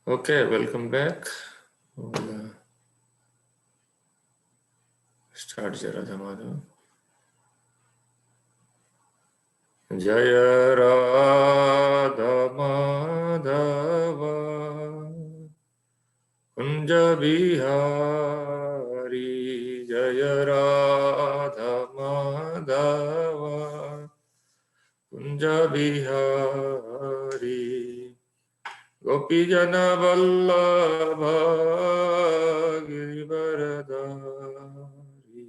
Okay, welcome back. We'll start Radha Madhava. Jaya Radha Madhava Kunja Bihari Jaya Radha Madhava Kunja Bihari Gopijana Vallabha Girivaradari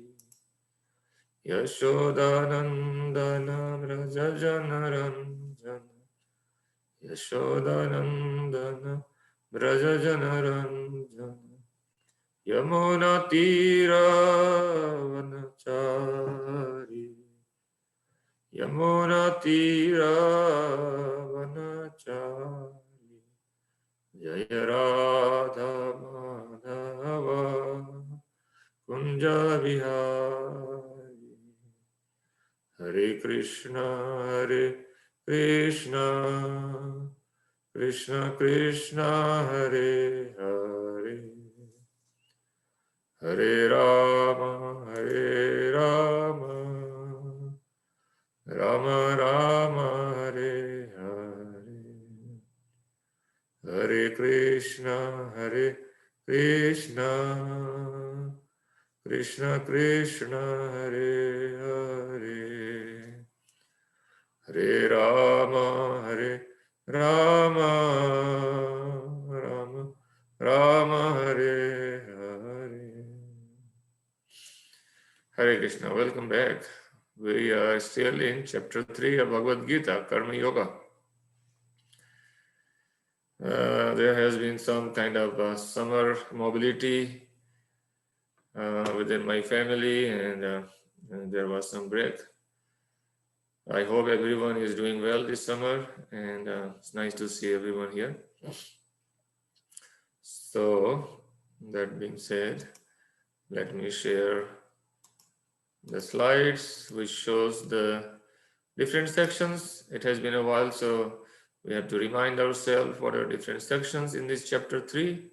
Yashodanandana Brajajanaranjana Yashodanandana Brajajanaranjana Yamuna Tira Vanachari Yamuna Tira Vanachari Jaya Radha Madhava Kunja Vihari Hare Krishna Krishna Krishna Hare Hare Hare Rama Rama Rama Hare Hare Hare Krishna Krishna Krishna Hare Hare Hare Rama Rama Rama Hare Hare. Hare Krishna, welcome back. We are still in Chapter 3 of Bhagavad Gita, Karma Yoga. There has been some kind of summer mobility within my family, and there was some break. I hope everyone is doing well this summer, and it's nice to see everyone here. So, that being said, let me share the slides which shows the different sections. It has been a while, so we have to remind ourselves what are different sections in this chapter 3.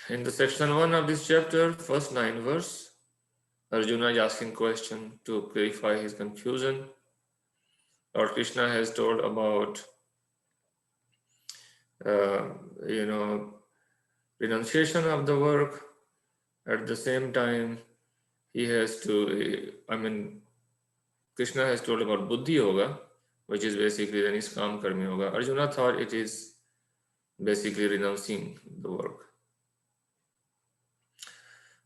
In the section 1 of this chapter, first 9 verse, Arjuna is asking question to clarify his confusion. Lord Krishna has told about renunciation of the work. At the same time, he has to, Krishna has told about Buddhi Yoga, which is basically the Niskam Karma Yoga. Arjuna thought it is basically renouncing the work.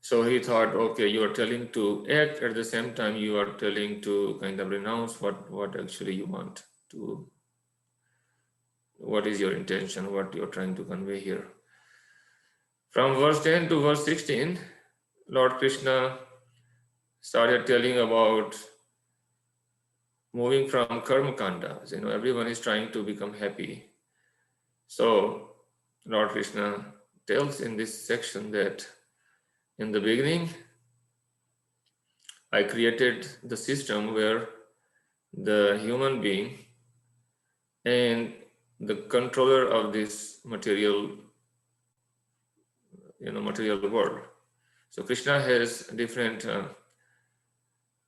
So he thought, okay, you are telling to act, at the same time you are telling to kind of renounce what actually you want to, what is your intention, what you're trying to convey here. From verse 10 to verse 16, Lord Krishna started telling about moving from karma kandas. Everyone is trying to become happy. So Lord Krishna tells in this section that in the beginning, I created the system where the human being and the controller of this material world. So Krishna has different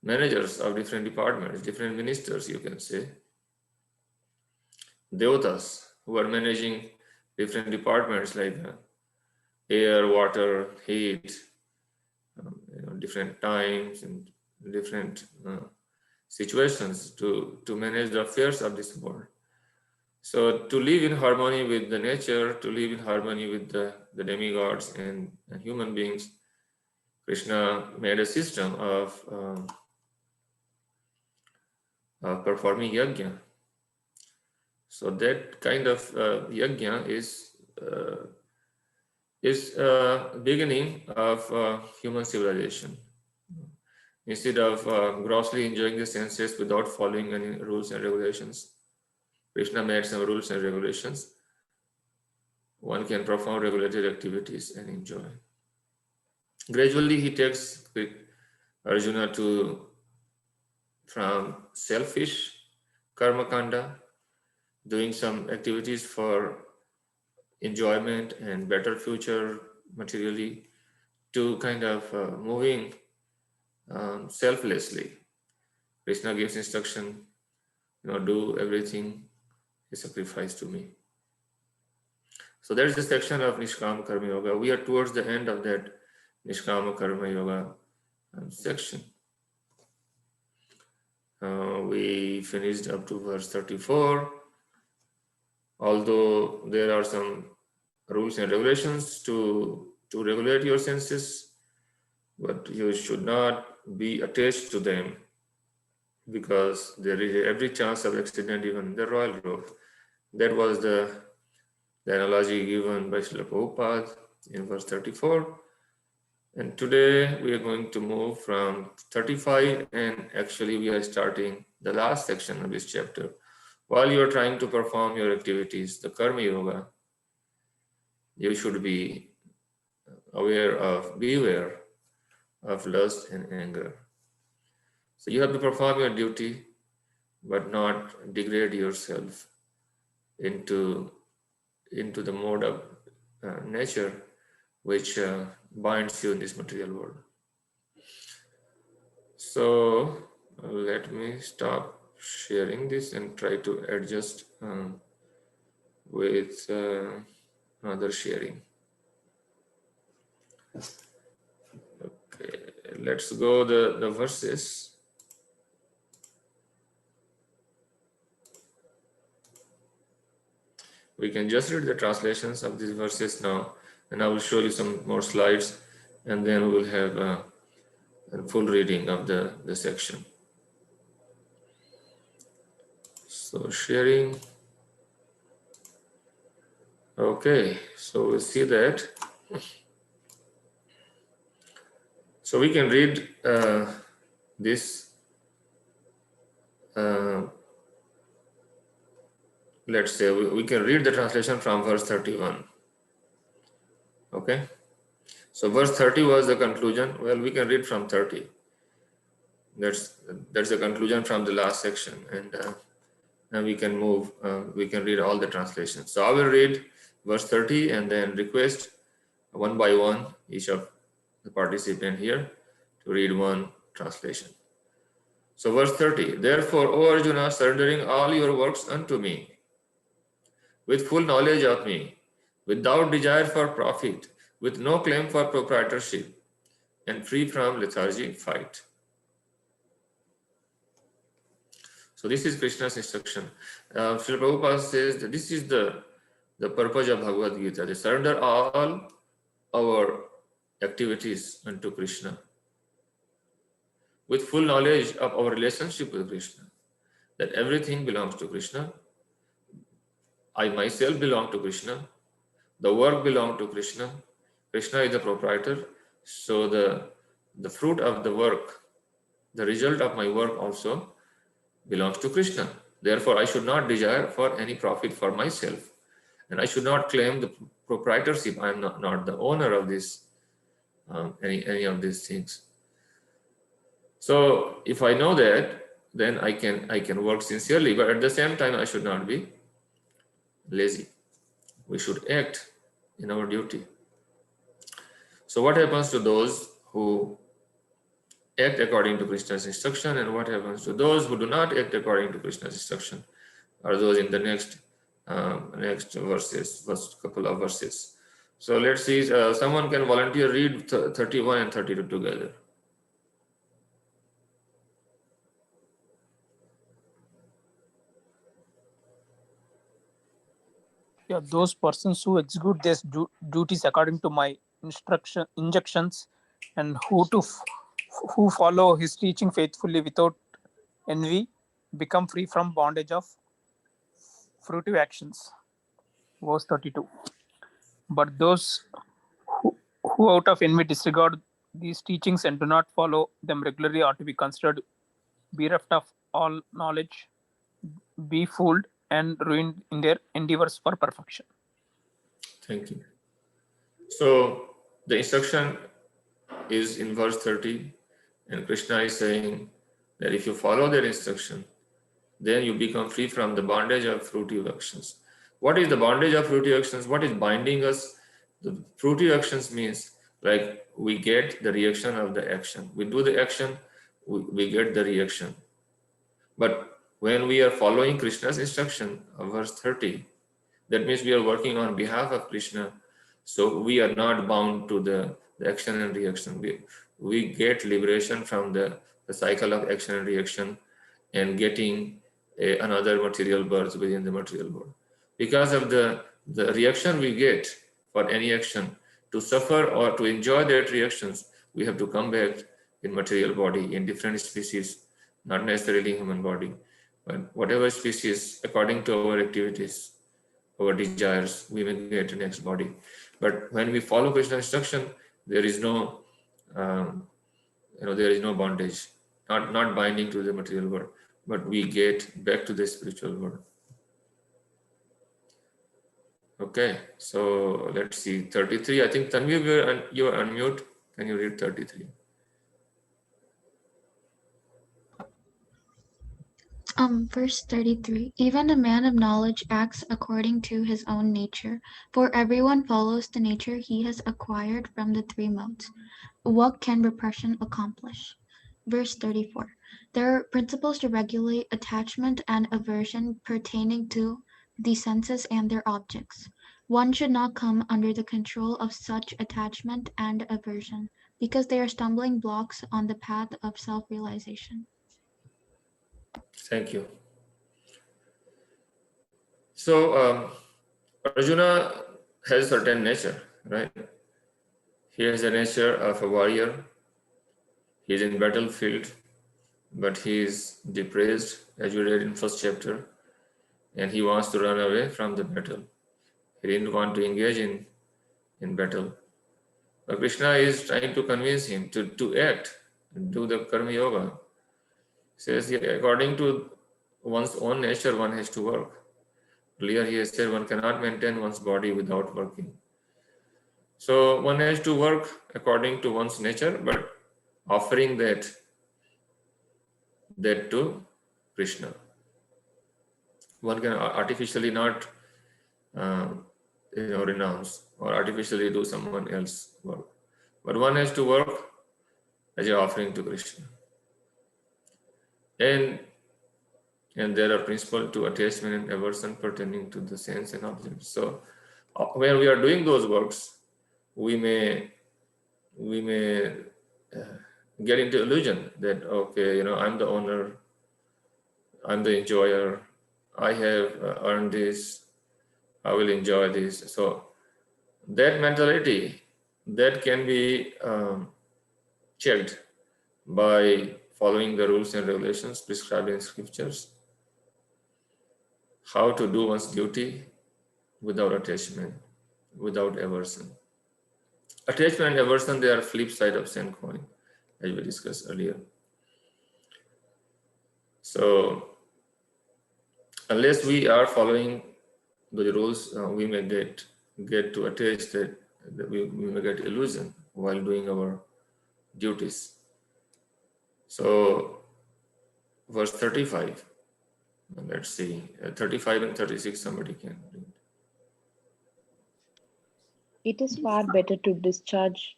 managers of different departments, different ministers, you can say. Devatas, who are managing different departments like air, water, heat, different times and different situations to manage the affairs of this world. So to live in harmony with the nature, to live in harmony with the demigods and human beings, Krishna made a system of performing yajna. So that kind of yajna is beginning of human civilization. Instead of grossly enjoying the senses without following any rules and regulations, Krishna made some rules and regulations. One can perform regulated activities and enjoy. Gradually, he takes Arjuna from selfish karma kanda, doing some activities for enjoyment and better future materially, to kind of moving selflessly. Krishna gives instruction, do everything is sacrifice to me. So there's the section of Nishkama Karma Yoga. We are towards the end of that Nishkama Karma Yoga section. We finished up to verse 34. Although there are some rules and regulations to regulate your senses, but you should not be attached to them, because there is every chance of accident, even in the royal road. That was the analogy given by Srila Prabhupada in verse 34. And today we are going to move from 35, and actually we are starting the last section of this chapter. While you are trying to perform your activities, the Karma Yoga, you should be beware of lust and anger. So you have to perform your duty, but not degrade yourself into the mode of nature which binds you in this material world. So let me stop sharing this and try to adjust with another sharing. Okay, let's go the verses. We can just read the translations of these verses now, and I will show you some more slides, and then we will have a full reading of the section. So sharing. Okay, so we see that. So we can read this. Let's say we can read the translation from verse 31. Okay, so verse 30 was the conclusion. Well, we can read from 30. That's the conclusion from the last section, and now we can move. We can read all the translations. So I will read verse 30 and then request one by one each of the participant here to read one translation. So verse 30, therefore, O Arjuna, surrendering all your works unto me, with full knowledge of me, without desire for profit, with no claim for proprietorship, and free from lethargy, fight. So this is Krishna's instruction. Srila Prabhupada says that this is the purpose of Bhagavad Gita. They surrender all our activities unto Krishna, with full knowledge of our relationship with Krishna, that everything belongs to Krishna. I myself belong to Krishna. The work belongs to Krishna. Krishna is the proprietor. So the fruit of the work, the result of my work also belongs to Krishna. Therefore, I should not desire for any profit for myself. And I should not claim the proprietorship. I am not the owner of this, any of these things. So if I know that, then I can work sincerely, but at the same time I should not be lazy. We should act in our duty. So what happens to those who act according to Krishna's instruction, and what happens to those who do not act according to Krishna's instruction, are those in the next verses, first couple of verses. So let's see, someone can volunteer read 31 and 32 together. Yeah, those persons who execute their duties according to my injunctions, and who follow his teaching faithfully without envy, become free from bondage of fruitive actions. Verse 32. But those who out of envy disregard these teachings and do not follow them regularly are to be considered bereft of all knowledge, be fooled, and ruined in their endeavors for perfection. Thank you. So the instruction is in verse 30, and Krishna is saying that if you follow their instruction, then you become free from the bondage of fruitive actions. What is the bondage of fruitive actions? What is binding us? The fruitive actions means like we get the reaction of the action. We do the action, we get the reaction. But when we are following Krishna's instruction, verse 30, that means we are working on behalf of Krishna. So we are not bound to the action and reaction. We get liberation from the cycle of action and reaction and getting another material birth within the material world. Because of the reaction we get for any action, to suffer or to enjoy that reactions, we have to come back in material body, in different species, not necessarily human body, but whatever species, according to our activities, our desires, we may get the next body. But when we follow Krishna's instruction, there is no, there is no bondage, not binding to the material world, but we get back to the spiritual world. Okay, so let's see 33. I think Tanvi, you are unmute. Can you read 33? Verse 33. Even a man of knowledge acts according to his own nature, for everyone follows the nature he has acquired from the three modes. What can repression accomplish? Verse 34. There are principles to regulate attachment and aversion pertaining to the senses and their objects. One should not come under the control of such attachment and aversion, because they are stumbling blocks on the path of self-realization. Thank you. So Arjuna has a certain nature, right? He has a nature of a warrior. He is in battlefield, but he is depressed, as you read in first chapter, and he wants to run away from the battle. He didn't want to engage in battle. But Krishna is trying to convince him to act, do the karma yoga. He says, yeah, according to one's own nature, one has to work. Earlier he has said one cannot maintain one's body without working. So one has to work according to one's nature, but offering that to Krishna. One can artificially not renounce or artificially do someone else's work. But one has to work as an offering to Krishna. And there are principles to attachment and aversion pertaining to the sense and objects. So when we are doing those works, we may get into illusion that, okay, I'm the owner, I'm the enjoyer, I have earned this, I will enjoy this. So that mentality, that can be checked by following the rules and regulations prescribed in scriptures, how to do one's duty without attachment, without aversion. Attachment and aversion, they are flip side of same coin, as we discussed earlier. So unless we are following the rules, we may get to attach that we may get illusion while doing our duties. So verse 35, let's see, 35 and 36, somebody can read. It is far better to discharge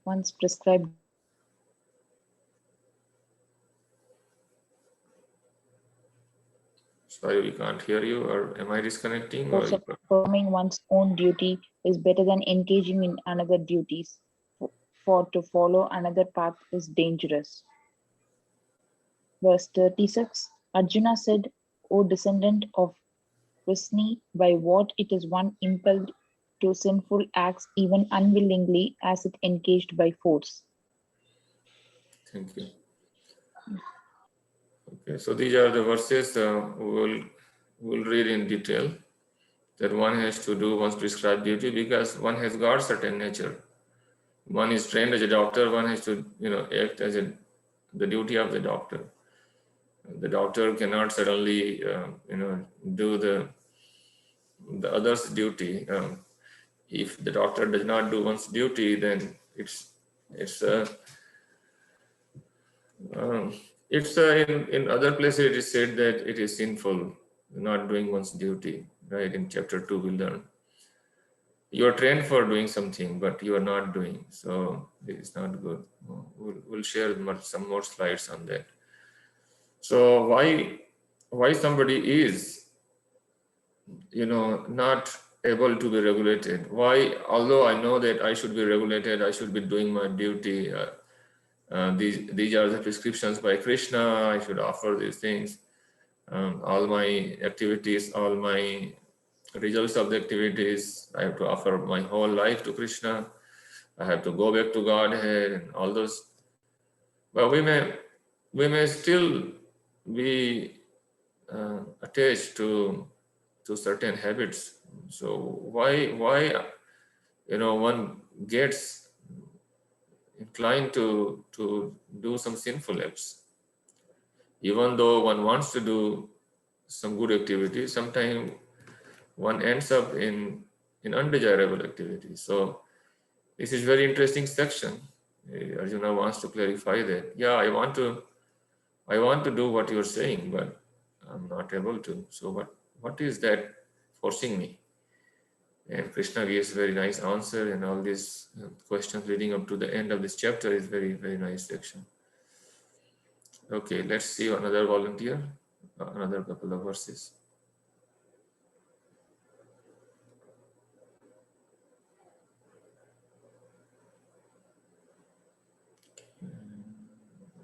one's prescribed. Sorry, we can't hear you, or am I disconnecting? Or Performing one's own duty is better than engaging in another duties, for to follow another path is dangerous. Verse 36, Arjuna said, O descendant of Vrishni, by what it is one impelled to sinful acts even unwillingly as it engaged by force. Thank you. Okay, so these are the verses we'll read in detail, that one has to do one's prescribed duty because one has got certain nature. One is trained as a doctor, one has to act as the duty of the doctor. The doctor cannot suddenly do the other's duty. If the doctor does not do one's duty, then it's It's in other places it is said that it is sinful not doing one's duty, right? In chapter 2 we learn you are trained for doing something but you are not doing, so it is not good. We'll share some more slides on that. So why somebody is not able to be regulated? Why, although I know that I should be regulated, I should be doing my duty, these are the prescriptions by Krishna, I should offer these things, all my activities, all my results of the activities, I have to offer my whole life to Krishna, I have to go back to Godhead and all those. But we may still be attached to certain habits. So why one gets inclined to do some sinful acts, even though one wants to do some good activities, sometimes one ends up in undesirable activities. So this is very interesting section. Arjuna wants to clarify that. Yeah, I want to do what you're saying, but I'm not able to. So what is that forcing me? And Krishna gives very nice answer, and all these questions leading up to the end of this chapter is very, very nice section. Okay, let's see another volunteer, another couple of verses.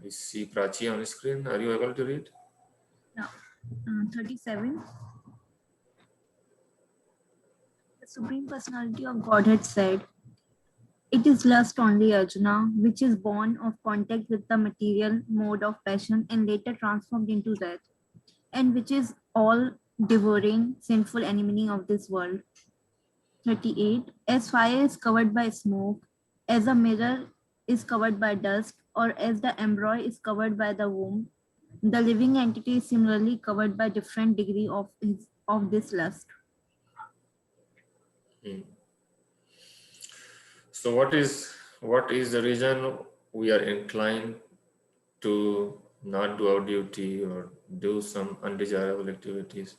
We see Prachi on the screen. Are you able to read? Yeah. 37. The Supreme Personality of Godhead said, "It is lust only, Arjuna, which is born of contact with the material mode of passion and later transformed into that, and which is all devouring, sinful enemy of this world." 38. As fire is covered by smoke, as a mirror is covered by dust, or as the embryo is covered by the womb, the living entity is similarly covered by different degree of this lust. So what is the reason we are inclined to not do our duty or do some undesirable activities?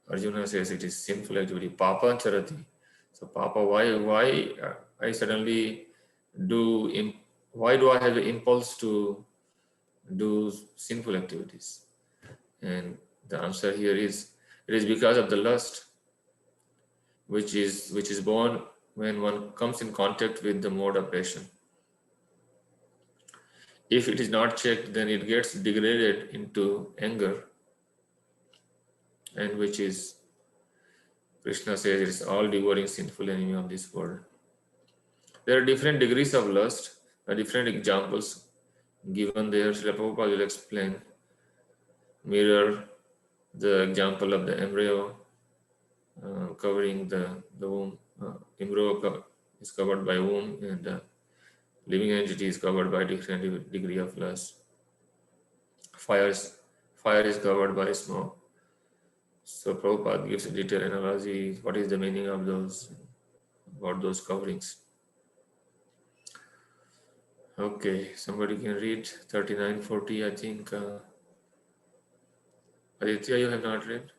Arjuna says it is sinful activity. Papa charati. So Papa, why I suddenly why do I have the impulse to do sinful activities? And the answer here is it is because of the lust, which is born when one comes in contact with the mode of passion. If it is not checked, then it gets degraded into anger, and which is, Krishna says, it is all devouring sinful enemy of this world. There are different degrees of lust, different examples given there. Srila Prabhupada will explain, mirror the example of the embryo covering the womb. Embryo is covered by womb, and living entity is covered by different degree of lust. Fire is covered by smoke. So Prabhupada gives a detailed analogy. What is the meaning of those, about those coverings? Okay, somebody can read 3940. I think Aditya, you have not read.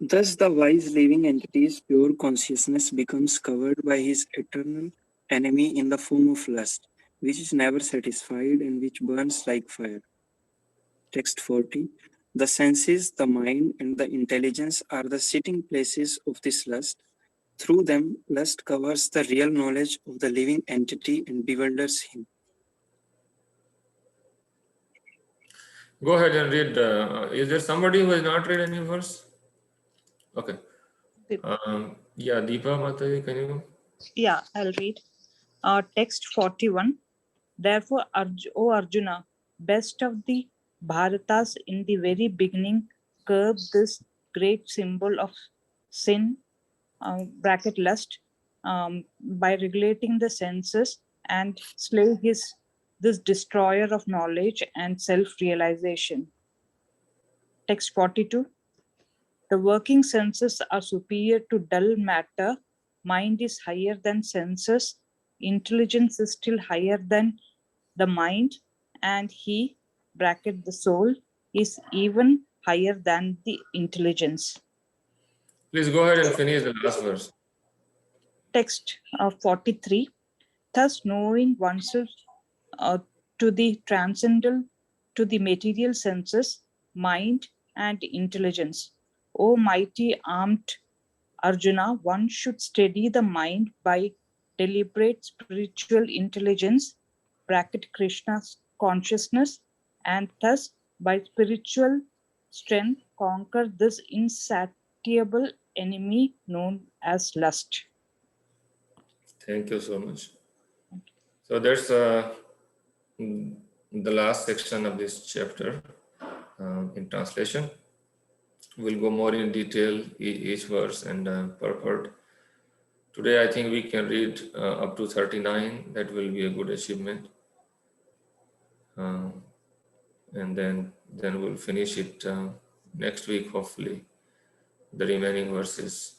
Thus, the wise living entity's pure consciousness becomes covered by his eternal enemy in the form of lust, which is never satisfied and which burns like fire. Text 40. The senses, the mind, and the intelligence are the sitting places of this lust. Through them, lust covers the real knowledge of the living entity and bewilders him. Go ahead and read. Is there somebody who has not read any verse? Okay. Yeah, Deepa Mataji, can you? Yeah, I'll read. Text 41. Therefore, O Arjuna, best of the Bharatas in the very beginning curb this great symbol of sin, bracket lust, by regulating the senses and slay this destroyer of knowledge and self-realization. Text 42. The working senses are superior to dull matter. Mind is higher than senses. Intelligence is still higher than the mind, and he bracket the soul is even higher than the intelligence. Please go ahead and finish the last verse. Text 43. Thus knowing oneself to the transcendental, to the material senses, mind, and intelligence. O mighty armed Arjuna, one should steady the mind by deliberate spiritual intelligence, bracket Krishna's consciousness, and thus by spiritual strength conquer this insatiable enemy known as lust. Thank you so much. So that's the last section of this chapter in translation. We'll go more in detail each verse and purport. Today, I think we can read up to 39. That will be a good achievement. And then we'll finish it next week, hopefully, the remaining verses.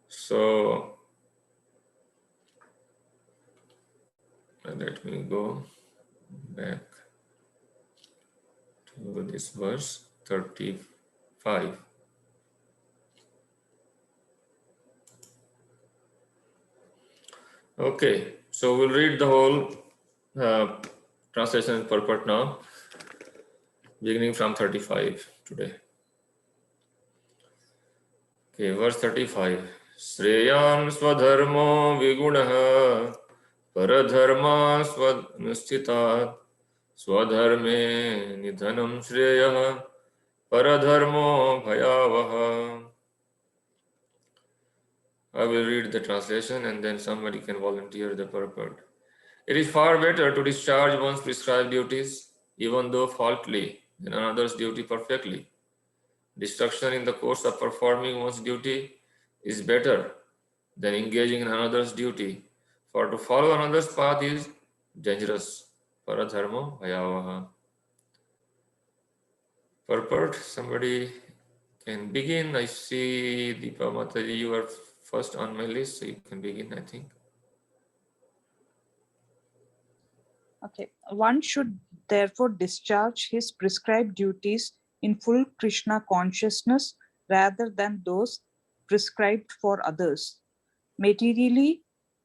So let me go back to this verse 35. Okay, so we'll read the whole translation and purport now, beginning from 35 today. Okay, verse 35. Sreyan swadharmo vigunaha paradharma swadnustitat swadharme nidhanam shreyah paradharmo bhayavaha. I will read the translation and then somebody can volunteer the purport. It is far better to discharge one's prescribed duties, even though faultily, than another's duty perfectly. Destruction in the course of performing one's duty is better than engaging in another's duty, for to follow another's path is dangerous. Paradharma bhayavaha. Purport, somebody can begin. I see Deepa Mataji, you are first on my list, so you can begin, I think. Okay, one should therefore discharge his prescribed duties in full Krishna consciousness rather than those prescribed for others. Materially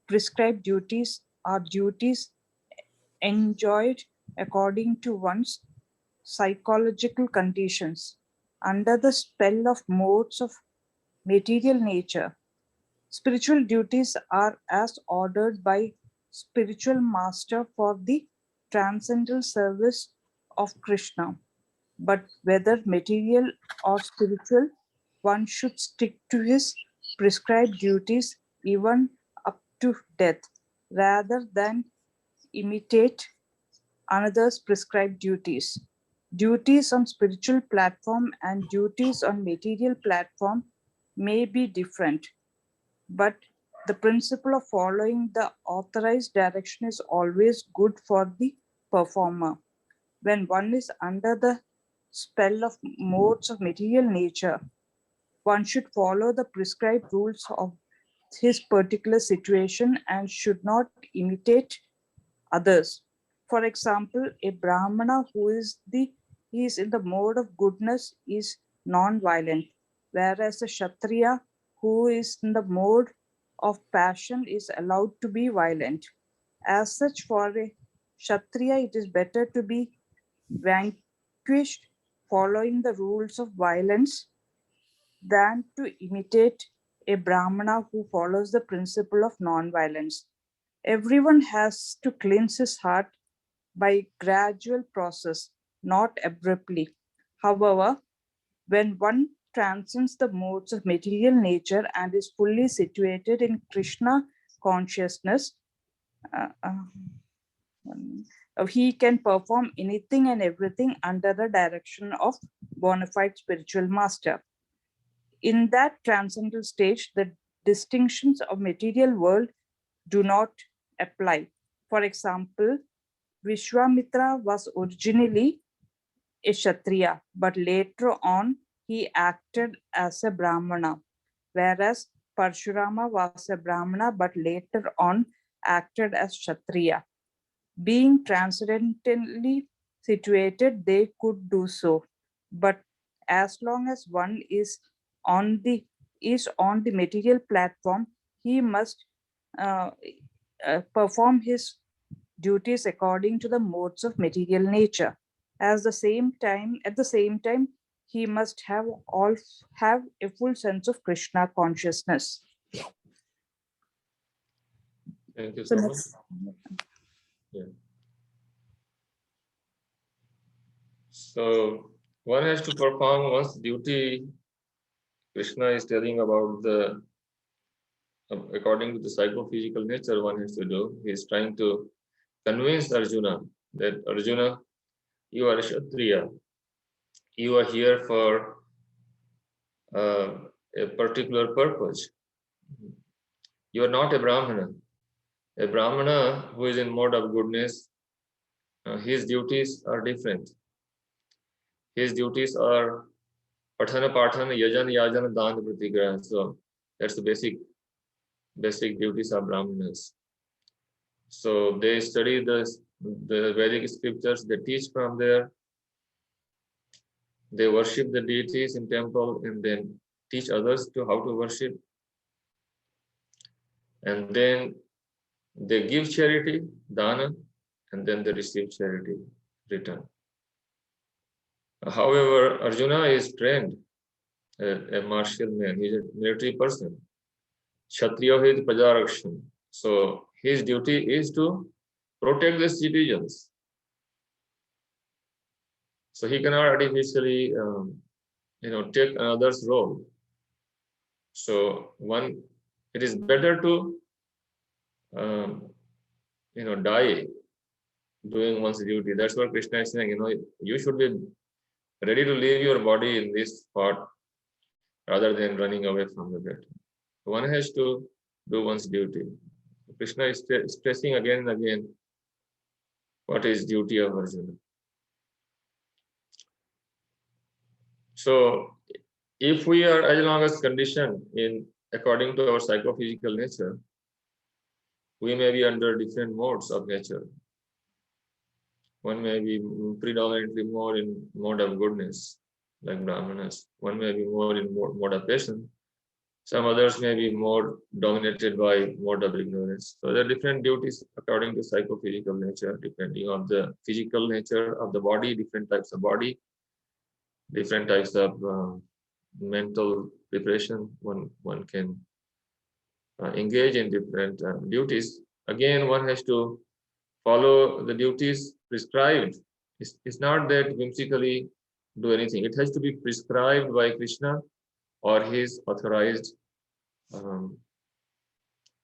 prescribed duties are duties enjoyed according to one's psychological conditions under the spell of modes of material nature. Spiritual duties are as ordered by spiritual master for the transcendental service of Krishna. But whether material or spiritual, one should stick to his prescribed duties even up to death, rather than imitate another's prescribed duties. Duties on spiritual platform and duties on material platform may be different, but the principle of following the authorized direction is always good for the performer. When one is under the spell of modes of material nature, one should follow the prescribed rules of his particular situation and should not imitate others. For example, a Brahmana who is in the mode of goodness is non-violent, whereas a Kshatriya who is in the mode of passion is allowed to be violent. As such, for a Kshatriya, it is better to be vanquished following the rules of violence than to imitate a Brahmana who follows the principle of non-violence. Everyone has to cleanse his heart by gradual process, not abruptly. However, when one transcends the modes of material nature and is fully situated in Krishna consciousness, he can perform anything and everything under the direction of bona fide spiritual master. In that transcendental stage, the distinctions of material world do not apply. For example, Vishwamitra was originally a Kshatriya, but later on he acted as a Brahmana, whereas Parshurama was a Brahmana, but later on acted as Kshatriya. Being transcendently situated, they could do so. But as long as one on the on the material platform, he must uh, perform his duties according to the modes of material nature. At the same time, he must have a full sense of Krishna consciousness. Thank you So so much. next, Yeah. So one has to perform one's duty. Krishna is telling about the, according to the psychophysical nature, one has to do. He is trying to convince Arjuna that Arjuna, you are a Kshatriya. You are here for a particular purpose. You are not a Brahmana. A Brahmana who is in mode of goodness, his duties are different. His duties are Pathana, Pathana, Yajan, Yajana, Dan, Pratigraha. So that's the basic duties of Brahmanas. So they study the Vedic scriptures, they teach from there, they worship the deities in temple and then teach others to how to worship. And then they give charity, dana, and then they receive charity, return. However, Arjuna is trained, a martial man, he's a military person. Kshatriya is Prajarakshan. So his duty is to protect the citizens. So he cannot artificially, take another's role. So it is better to, die doing one's duty. That's what Krishna is saying. You should be ready to leave your body in this spot rather than running away from the battle. One has to do one's duty. Krishna is stressing again and again what is duty of Arjuna. So if we are as long as conditioned in according to our psychophysical nature, we may be under different modes of nature. One may be predominantly more in mode of goodness, like Brahmanas. One may be more in mode of passion. Some others may be more dominated by mode of ignorance. So there are different duties according to psychophysical nature, depending on the physical nature of the body, different types of body, different types of mental preparation. One can engage in different duties. Again, one has to follow the duties prescribed. It's not that whimsically do anything. It has to be prescribed by Krishna or his authorized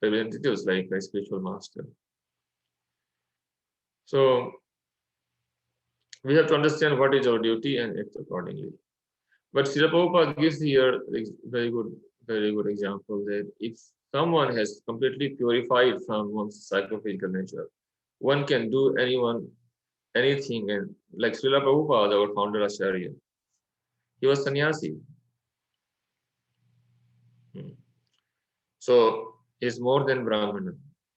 representatives like a spiritual master. So we have to understand what is our duty and act accordingly. But Srila Prabhupada gives here a very good example that if someone has completely purified from one's psychophysical nature, one can do anything. And like Srila Prabhupada, our founder Acharya, he was sannyasi. So he's more than Brahmana.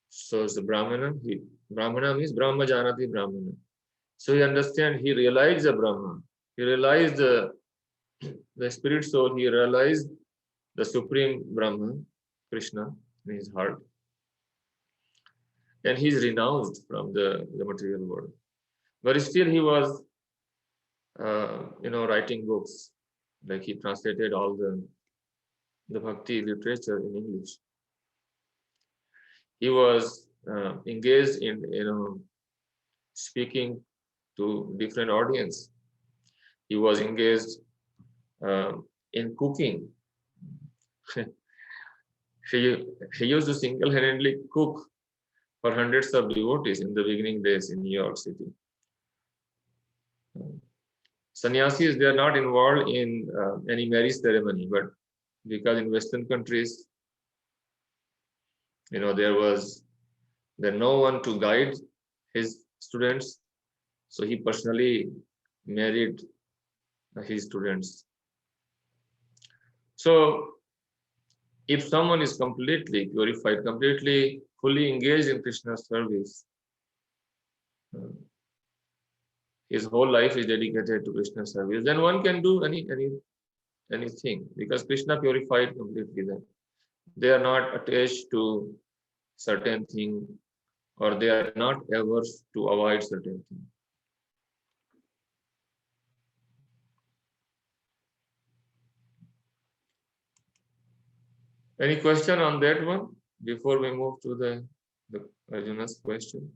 So it's the Brahmana. Brahmana means Brahma Janati Brahmana. So he understands, he realized the Brahma. He realized the spirit soul. He realized the supreme Brahman, Krishna, in his heart. And he's renounced from the material world. But still he was, writing books. Like he translated all the bhakti literature in English. He was engaged in, speaking to different audience. He was engaged in cooking. he used to single-handedly cook for hundreds of devotees in the beginning days in New York City. Sannyasis, they are not involved in any marriage ceremony, but because in Western countries, there no one to guide his students, so he personally married his students. So if someone is completely purified, completely fully engaged in Krishna's service, his whole life is dedicated to Krishna service, then one can do anything, because Krishna purified completely them. They are not attached to certain thing, or they are not averse to avoid certain thing. Any question on that one before we move to the Arjuna's question?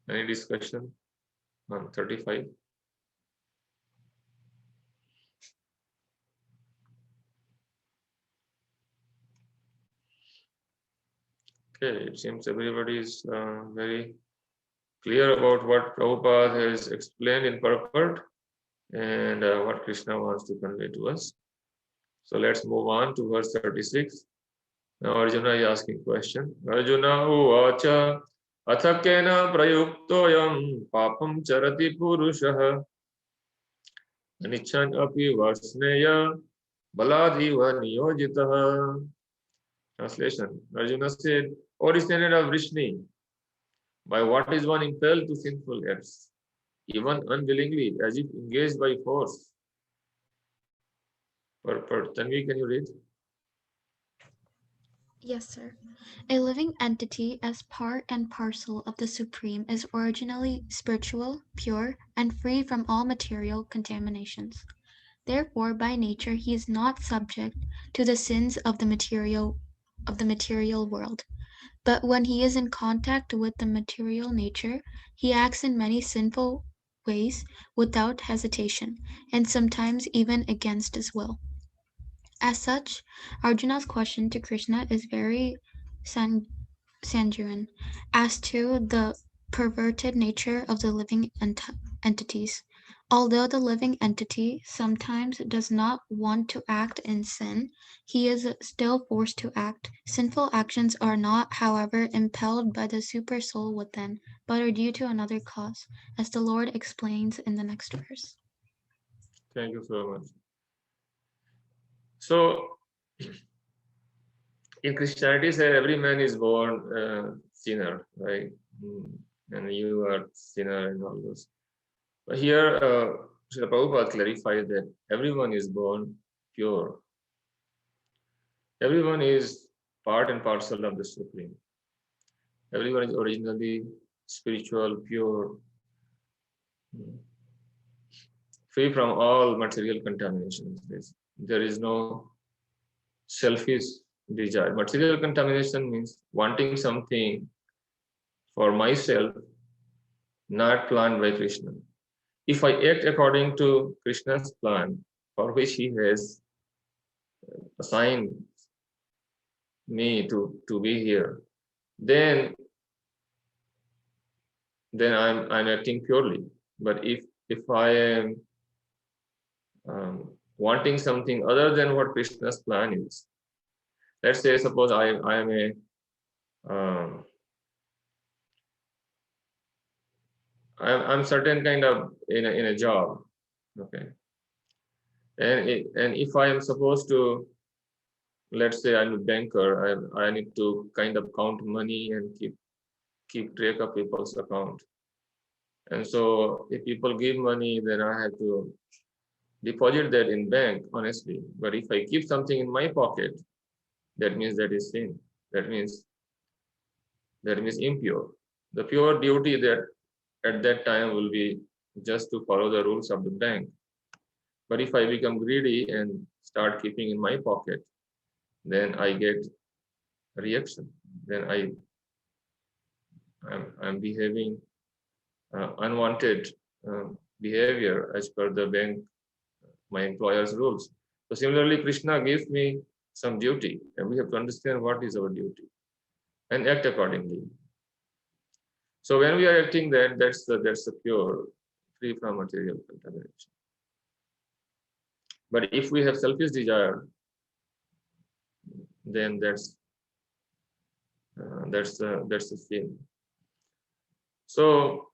Any discussion on 35? Okay, it seems everybody is very clear about what Prabhupada has explained in purport and what Krishna wants to convey to us. So let's move on to verse 36. Now Arjuna is asking question. Arjuna uvacha athakena prayuktoyam papam charati purushah anichan api varsneya baladiva niyojitah. Translation. Arjuna said, O descendant of Vrishni, by what is one impelled to sinful acts, even unwillingly, as if engaged by force? Tanvi, can you read? Yes, sir. A living entity as part and parcel of the Supreme is originally spiritual, pure, and free from all material contaminations. Therefore, by nature, he is not subject to the sins of the material world. But when he is in contact with the material nature, he acts in many sinful ways without hesitation, and sometimes even against his will. As such, Arjuna's question to Krishna is very sanguine as to the perverted nature of the living entities. Although the living entity sometimes does not want to act in sin, he is still forced to act. Sinful actions are not, however, impelled by the super soul within, but are due to another cause, as the Lord explains in the next verse. Thank you so much. So, in Christianity, say every man is born sinner, right? And you are sinner and all those. But here, Srila Prabhupada clarified that everyone is born pure. Everyone is part and parcel of the Supreme. Everyone is originally spiritual, pure, free from all material contaminations. There is no selfish desire. Material contamination means wanting something for myself, not planned by Krishna. If I act according to Krishna's plan, for which he has assigned me to be here, then I'm acting purely. But if I am wanting something other than what Krishna's plan is, let's say suppose I am a I'm certain kind of in a job, okay, and if I am supposed to, let's say I'm a banker, I need to kind of count money and keep track of people's account. And so if people give money, then I have to deposit that in bank, honestly. But if I keep something in my pocket, that means that is sin. That means impure. The pure duty that at that time will be just to follow the rules of the bank. But if I become greedy and start keeping in my pocket, then I get a reaction. Then I'm behaving unwanted behavior as per the bank, my employer's rules. So similarly, Krishna gives me some duty, and we have to understand what is our duty and act accordingly. So when we are acting that's the pure, free from material contamination. But if we have selfish desire, then that's the sin. So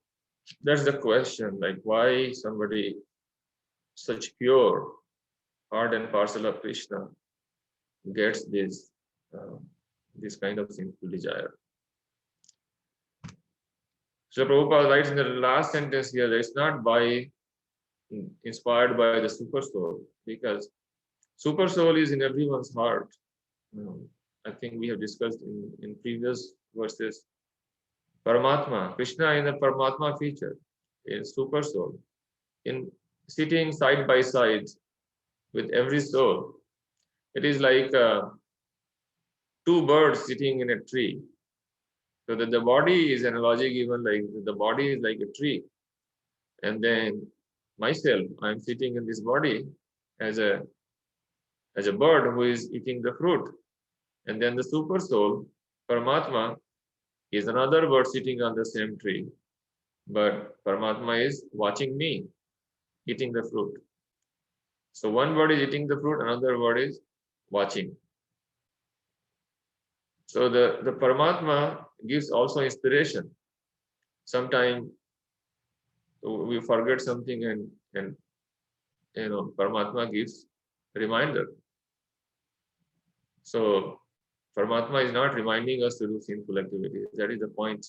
that's the question, like why somebody such pure, part and parcel of Krishna gets this kind of sinful desire. So Prabhupada writes in the last sentence here that it's not inspired by the super soul, because super soul is in everyone's heart. I think we have discussed in previous verses. Paramatma, Krishna in the Paramatma feature, in super soul, in sitting side by side with every soul. It is like two birds sitting in a tree. So that the body is analogy given, like the body is like a tree. And then myself, I'm sitting in this body as a bird who is eating the fruit. And then the super soul, Paramatma, is another bird sitting on the same tree. But Paramatma is watching me eating the fruit. So one bird is eating the fruit, another bird is watching. So the Paramatma gives also inspiration. Sometimes we forget something and Paramatma gives reminder. So Paramatma is not reminding us to do sinful activities. That is the point.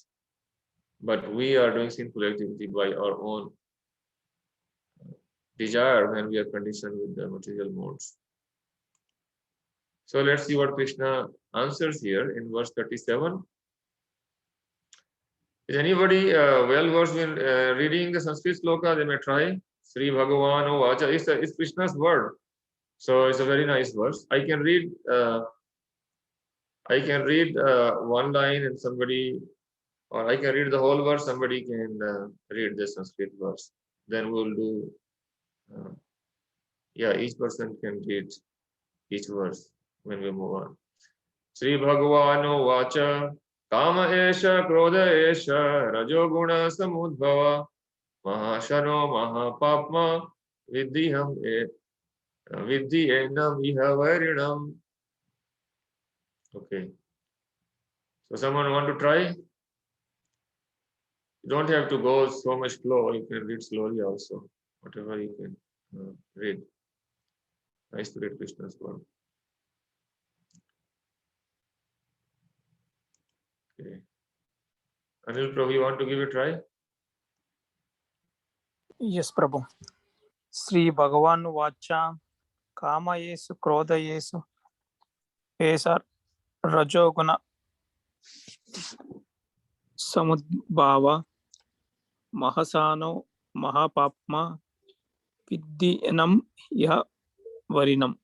But we are doing sinful activity by our own desire when we are conditioned with the material modes. So let's see what Krishna answers here in verse 37. Is anybody well versed in reading the Sanskrit sloka? They may try. Sri Bhagavan Vacha. It's Krishna's word. So it's a very nice verse. I can read one line and somebody, or I can read the whole verse, somebody can read the Sanskrit verse. Then we'll do, each person can read each verse when we move on. Sri Bhagavano Vacha Kama Esha Krodha Esha Rajoguna Samudbhava Mahashano Mahapapma Viddhiham Viddhiyenam Ihavarinam. Okay. So someone want to try? You don't have to go so much slow. You can read slowly also. Whatever you can read. Nice to read Krishna's word. Okay. Anil Prabhu, you want to give it a try? Yes, Prabhu. Sri Bhagavan Vacha Kama Yesu Krodha Yesu Esa Rajoguna Samudbhava Mahasano Mahapapma Viddhiyanam Iha Varinam.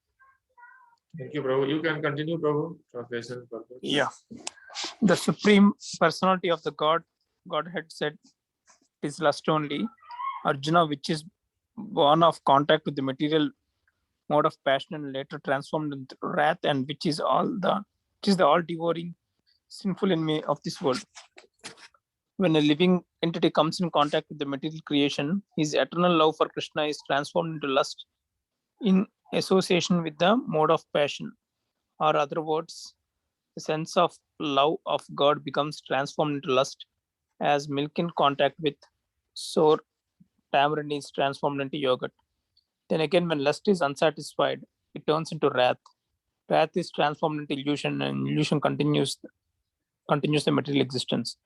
Thank you, Prabhu. You can continue, Prabhu. Translation purpose. Yeah. The Supreme Personality of the Godhead said, "It is lust only, Arjuna, which is born of contact with the material mode of passion and later transformed into wrath, and which is the all-devouring sinful enemy of this world. When a living entity comes in contact with the material creation, his eternal love for Krishna is transformed into lust in association with the mode of passion. Or other words, the sense of love of God becomes transformed into lust as milk in contact with sour tamarind is transformed into yogurt. Then again, when lust is unsatisfied, it turns into wrath. Wrath is transformed into illusion, and illusion continues the material existence.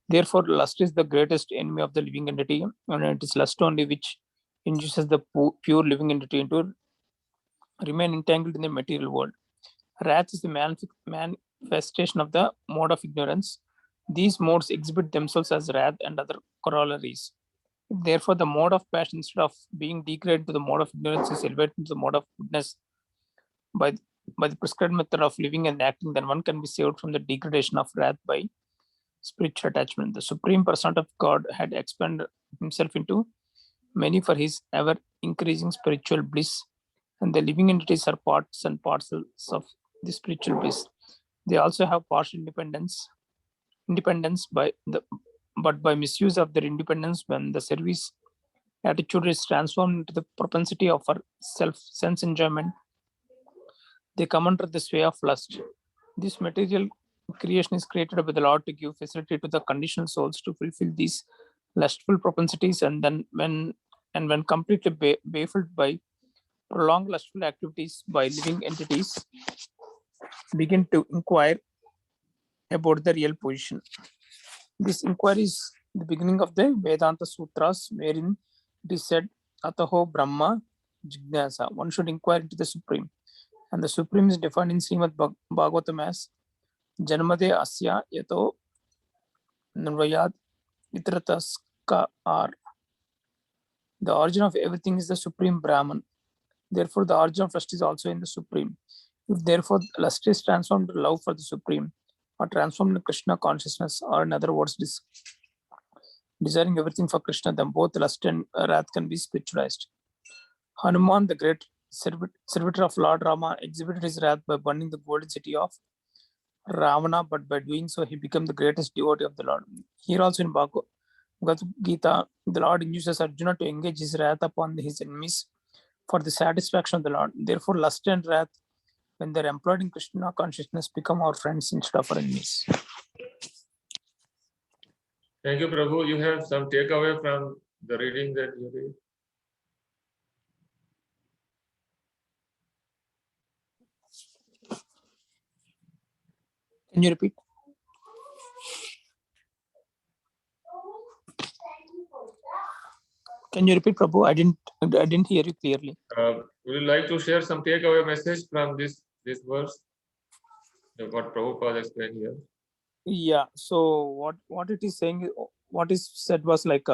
Therefore, lust is the greatest enemy of the living entity, and it is lust only which induces the pure living entity to remain entangled in the material world. Wrath is the manifestation of the mode of ignorance. These modes exhibit themselves as wrath and other corollaries. Therefore, the mode of passion, instead of being degraded to the mode of ignorance, is elevated to the mode of goodness by the prescribed method of living and acting, then one can be saved from the degradation of wrath by spiritual attachment. The Supreme Personality of God had expanded himself into many for his ever increasing spiritual bliss, and the living entities are parts and parcels of the spiritual bliss. They also have partial independence but by misuse of their independence, when the service attitude is transformed into the propensity of self-sense enjoyment, they come under the sway of lust. This material creation is created by the Lord to give facility to the conditioned souls to fulfill these lustful propensities, and when completely baffled by prolonged lustful activities by living entities, begin to inquire about the real position. This inquiry is the beginning of the Vedanta Sutras, wherein it is said, Ataho Brahma Jignasa. One should inquire into the Supreme. And the Supreme is defined in Srimad Bhagavatam as Janmade Asya Yato Nrayad Vitrataska Ar. The origin of everything is the Supreme Brahman. Therefore, the origin of lust is also in the Supreme. If therefore lust is transformed to love for the Supreme, or transformed to Krishna consciousness, or in other words, desiring everything for Krishna, then both lust and wrath can be spiritualized. Hanuman, the great servitor of Lord Rama, exhibited his wrath by burning the golden city of Ravana, but by doing so, he became the greatest devotee of the Lord. Here also in Bhagavad Gita, the Lord induces Arjuna to engage his wrath upon his enemies for the satisfaction of the Lord. Therefore, lust and wrath, when they're employed in Krishna consciousness, become our friends instead of our enemies. Thank you, Prabhu. You have some takeaway from the reading that you read? Can you repeat? Can you repeat, Prabhu? I didn't hear you clearly. Would you like to share some takeaway message from this verse? What Prabhupada explained here. Yeah. So what it is saying, what is said was like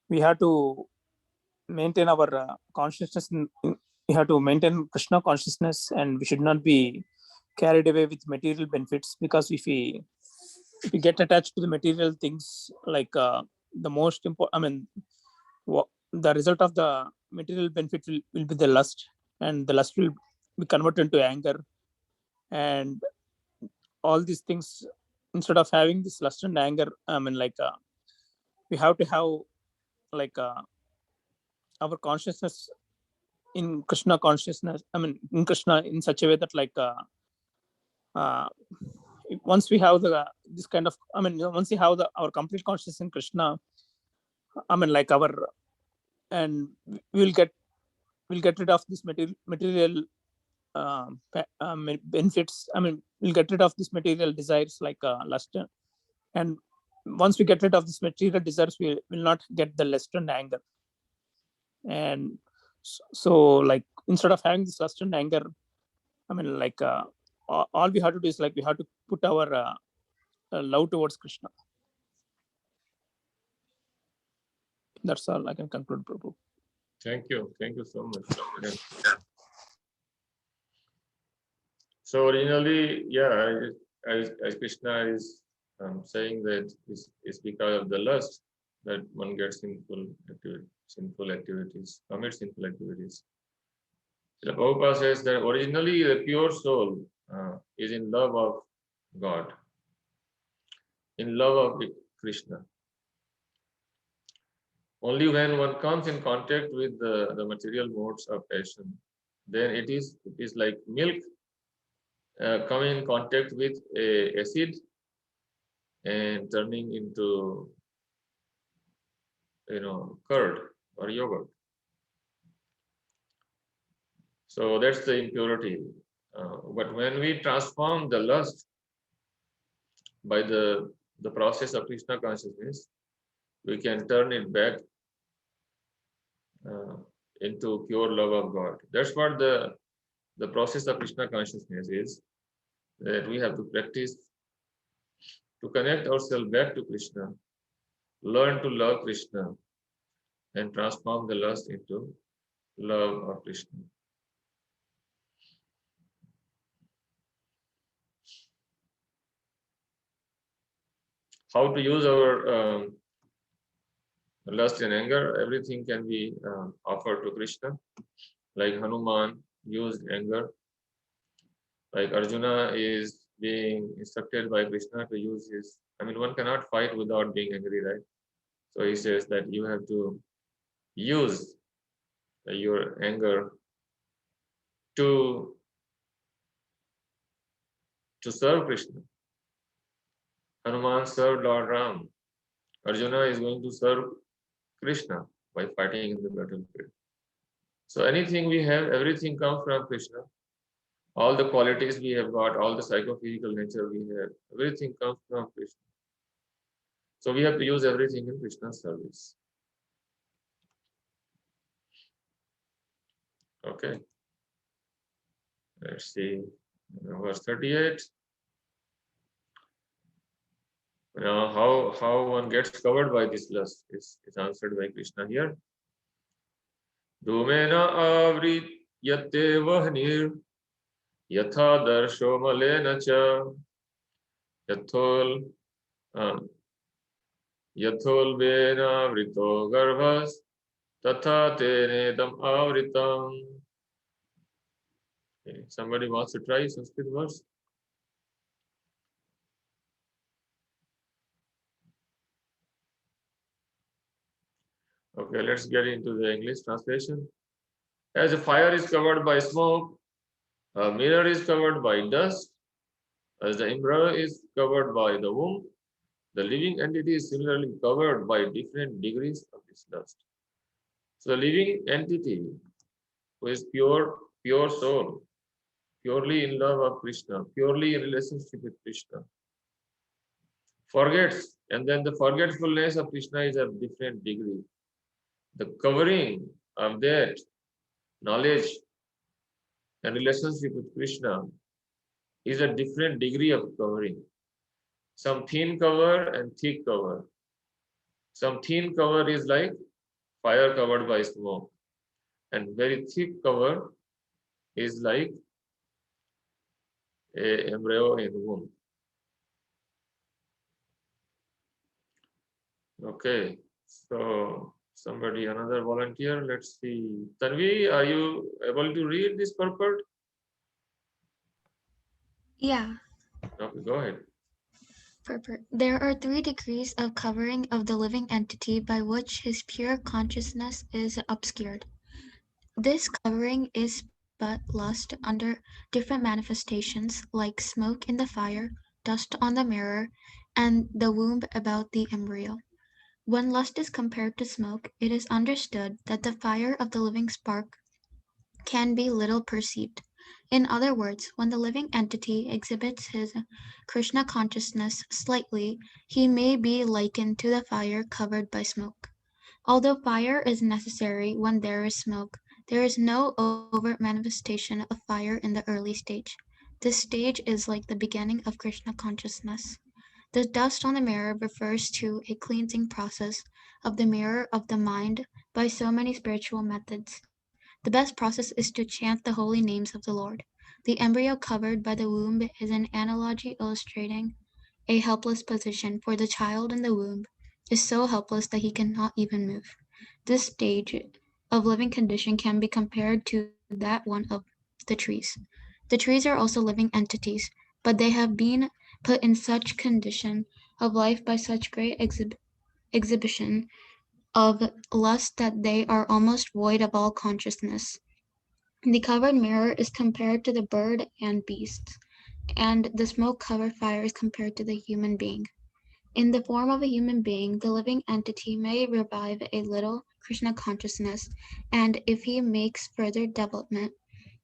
we have to maintain our consciousness. We have to maintain Krishna consciousness, and we should not be carried away with material benefits, because if we get attached to the material things, like the most important, I mean, the result of the material benefit will be the lust, and the lust will be converted into anger, and all these things. Instead of having this lust and anger, I mean, like we have to have like our consciousness in Krishna consciousness. I mean, in Krishna in such a way that like once we have this kind of, I mean, once we have our complete consciousness in Krishna, I mean, like and we'll get rid of this material benefits. I mean, we'll get rid of this material desires like lust, and once we get rid of this material desires, we will not get the lust and anger. And so like instead of having this lust and anger, I mean, like all we have to do is like we have to put our love towards Krishna. That's all I can conclude, Prabhu. Thank you so much. Yeah. So originally, yeah, as Krishna is saying that it's because of the lust that one gets sinful activities, commits sinful activities. The Prabhupada says that originally the pure soul is in love of God, in love of Krishna. Only when one comes in contact with the material modes of passion, then it is like milk coming in contact with acid and turning into curd or yogurt. So that's the impurity. But when we transform the lust by the process of Krishna consciousness, we can turn it back into pure love of God. That's what the process of Krishna consciousness is, that we have to practice to connect ourselves back to Krishna, learn to love Krishna, and transform the lust into love of Krishna. How to use our lust and anger? Everything can be offered to Krishna. Like Hanuman used anger. Like Arjuna is being instructed by Krishna to use his. I mean, one cannot fight without being angry, right? So he says that you have to use your anger to serve Krishna. Hanuman served Lord Ram. Arjuna is going to serve Krishna by fighting in the battlefield. So anything we have, everything comes from Krishna. All the qualities we have got, all the psychophysical nature we have, everything comes from Krishna. So we have to use everything in Krishna's service. Okay. Let's see. Verse 38. Now, how one gets covered by this lust is answered by Krishna here. Dhumena avrityate vahnir yatha darsho malena cha yathol yathol vrito garbhas tatha tenedam avritam. Okay. Somebody wants to try Sanskrit verse? Okay, let's get into the English translation. As a fire is covered by smoke, a mirror is covered by dust, as the embryo is covered by the womb, the living entity is similarly covered by different degrees of this dust. So the living entity who is pure soul, purely in love of Krishna, purely in relationship with Krishna, forgets, and then the forgetfulness of Krishna is of different degree. The covering of that knowledge and relationship with Krishna is a different degree of covering. Some thin cover and thick cover. Some thin cover is like fire covered by smoke, and very thick cover is like a embryo in womb. Okay, so somebody, another volunteer, let's see. Tanvi, are you able to read this purport? Yeah. Okay, go ahead. There are 3 degrees of covering of the living entity by which his pure consciousness is obscured. This covering is but lust under different manifestations, like smoke in the fire, dust on the mirror, and the womb about the embryo. When lust is compared to smoke, it is understood that the fire of the living spark can be little perceived. In other words, when the living entity exhibits his Krishna consciousness slightly, he may be likened to the fire covered by smoke. Although fire is necessary when there is smoke, there is no overt manifestation of fire in the early stage. This stage is like the beginning of Krishna consciousness. The dust on the mirror refers to a cleansing process of the mirror of the mind by so many spiritual methods. The best process is to chant the holy names of the Lord. The embryo covered by the womb is an analogy illustrating a helpless position, for the child in the womb is so helpless that he cannot even move. This stage of living condition can be compared to that one of the trees. The trees are also living entities, but they have been put in such condition of life by such great exhibition of lust that they are almost void of all consciousness. The covered mirror is compared to the bird and beasts, and the smoke-covered fire is compared to the human being. In the form of a human being, the living entity may revive a little Krishna consciousness, and if he makes further development,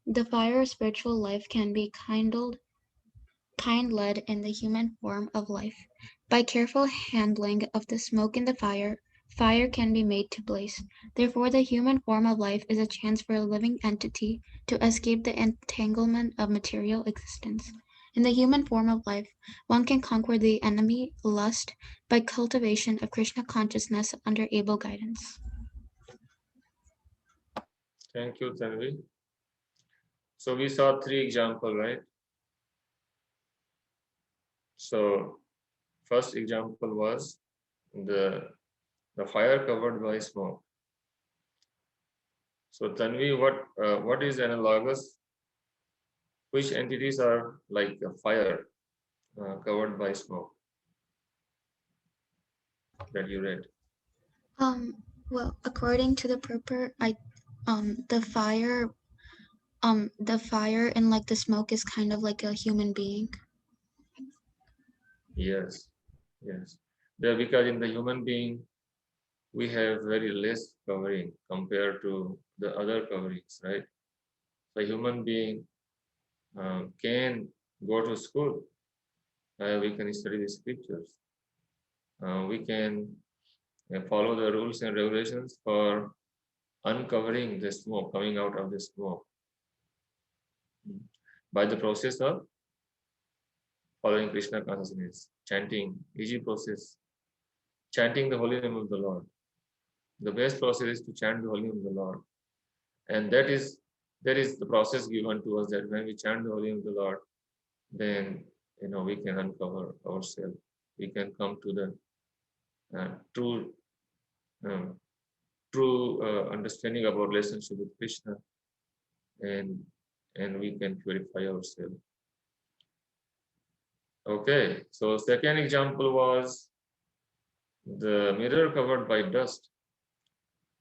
the fire of spiritual life can be kindled in the human form of life. By careful handling of the smoke in the fire, fire can be made to blaze. Therefore, the human form of life is a chance for a living entity to escape the entanglement of material existence. In the human form of life, one can conquer the enemy, lust, by cultivation of Krishna consciousness under able guidance. Thank you, Tanvi. So we saw 3 examples, right? So first example was the fire covered by smoke. So Tanvi, what is analogous? Which entities are like a fire covered by smoke that you read? Well, according to the purport, the fire and like the smoke is kind of like a human being. Yes, yes. Because in the human being, we have very less covering compared to the other coverings, right? The human being, can go to school. We can study the scriptures. We can follow the rules and regulations for uncovering the smoke, coming out of the smoke, by the process of following Krishna consciousness, chanting, easy process, chanting the holy name of the Lord. The best process is to chant the holy name of the Lord. And that is the process given to us, that when we chant the holy name of the Lord, then we can uncover ourselves. We can come to the true understanding of our relationship with Krishna, and we can purify ourselves. Okay, so second example was the mirror covered by dust.